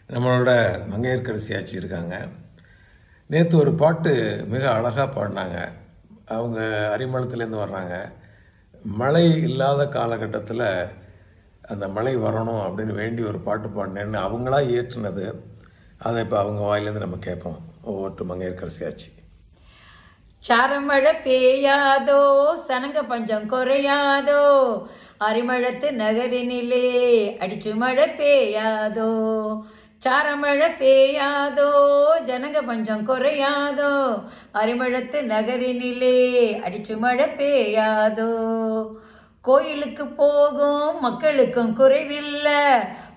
நம்மளோட மங்கையர்க்கரசி ஆச்சி இருக்காங்க. நேற்று ஒரு பாட்டு மிக அழகாக பாடினாங்க. அவங்க அரிமளத்துலேருந்து வர்றாங்க. மழை இல்லாத காலகட்டத்தில் அந்த மழை வரணும் அப்படின்னு வேண்டி ஒரு பாட்டு பாடினேன்னு அவங்களா ஏற்றுனது. அதை இப்போ அவங்க வாயிலேருந்து நம்ம கேட்போம். ஒவ்வொரு மங்கையர்க்கரசி ஆச்சி. சாரமழை பெய்யாதோ, சனங்க பஞ்சம் குறையாதோ, அரிமளத்து நகரினிலே அடிச்சு மழை பெய்யாதோ. சாரமழை பெய்யாதோ, ஜனங்க பஞ்சம் குறையாதோ, அரிமளத்து நகரினிலே அடிச்சு மழை பெய்யாதோ. கோயிலுக்கு போகும் மக்களுக்கும் குறைவில்லை,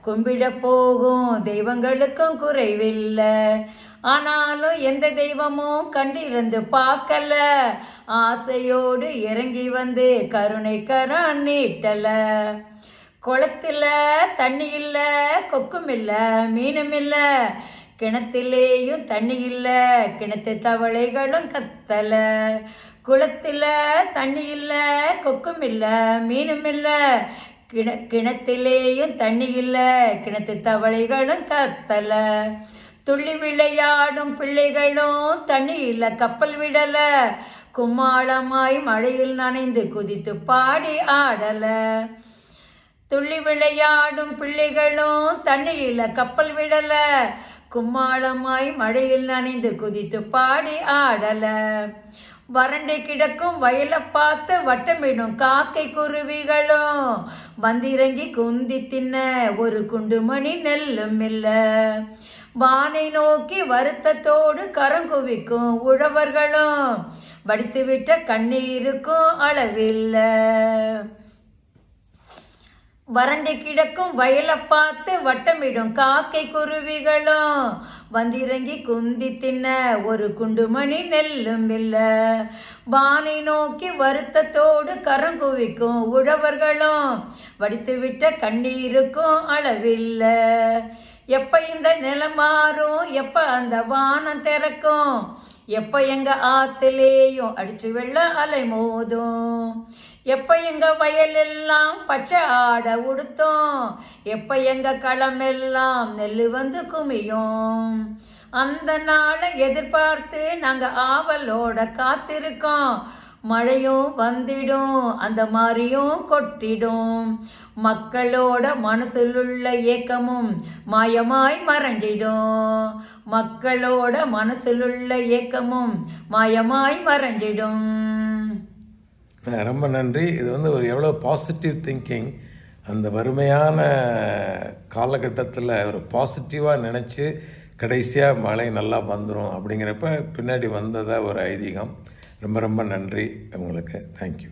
கும்பிட போகும் தெய்வங்களுக்கும் குறைவில்லை. ஆனாலும் எந்த தெய்வமும் கண்டிருந்து பார்க்கல, ஆசையோடு இறங்கி வந்து கருணை கரம் நீட்டல. குளத்துல தண்ணி இல்லை, கொக்கும் இல்லை, மீனும் இல்லை, கிணத்திலேயும் தண்ணி இல்லை, கிணத்து தவளைகளும் கத்தல. குளத்துல தண்ணி இல்லை, கொக்கும் இல்லை, மீனும் இல்லை, கிணத்திலேயும் தண்ணி இல்லை, கிணத்து தவளைகளும் கத்தல. துள்ளி விளையாடும் பிள்ளைகளும் தண்ணியில் கப்பல் விடல, கும்மாளமாய் மழையில் நனைந்து குதித்து பாடி ஆடல. துள்ளி விளையாடும் பிள்ளைகளும் தண்ணியில் கப்பல் விடல, கும்மாளமாய் மழையில் நனைந்து குதித்து பாடி ஆடல. வறண்டு கிடக்கும் வயலை பார்த்து வட்டமிடும் காக்கை குருவிகளும் வந்திறங்கி குந்தி தின்ன ஒரு குண்டுமணி நெல்லும் இல்லை. வானை நோக்கி வருத்தத்தோடு கரங்குவிக்கும் உழவர்களும் வடித்துவிட்ட கண்ணீருக்கும் அளவில்லை. வறண்டு கிடக்கும் வயலை பார்த்து வட்டமிடும் காக்கை குருவிகளும் வந்திறங்கி குந்தி தின்ன ஒரு குண்டுமணி நெல்லும் இல்லை. வானை நோக்கி வருத்தத்தோடு கரங்குவிக்கும் உழவர்களும் வடித்துவிட்ட கண்ணீருக்கும் அளவில்லை. எப்போ இந்த நிலம் மாறும், எப்போ அந்த வானம் திறக்கும், எப்போ எங்கள் ஆற்றுலேயும் அடிச்சு வெள்ளம் அலை மோதும், எப்போ எங்கள் வயலெல்லாம் பச்சை ஆடை உடுத்தோம், எப்போ எங்கள் களமெல்லாம் நெல் வந்து குமியும். அந்த நாளை எதிர்பார்த்து நாங்கள் ஆவலோட காத்திருக்கோம். மழையும் வந்திடும், அந்த மாதிரியும் கொட்டிடும், மக்களோட மனசிலுள்ள ஏக்கமும் மாயமாய் மறைஞ்சிடும். மக்களோட மனசிலுள்ள ஏக்கமும் மாயமாய் மறைஞ்சிடும். ரொம்ப நன்றி. இது ஒரு எவ்வளோ பாசிட்டிவ் திங்கிங். அந்த வறுமையான காலகட்டத்தில் ஒரு பாசிட்டிவாக நினச்சி கடைசியாக மழை நல்லா வந்துடும் அப்படிங்கிறப்ப பின்னாடி வந்ததாக ஒரு ஐதீகம். ரொம்ப ரொம்ப நன்றி உங்களுக்கு. தேங்க்யூ.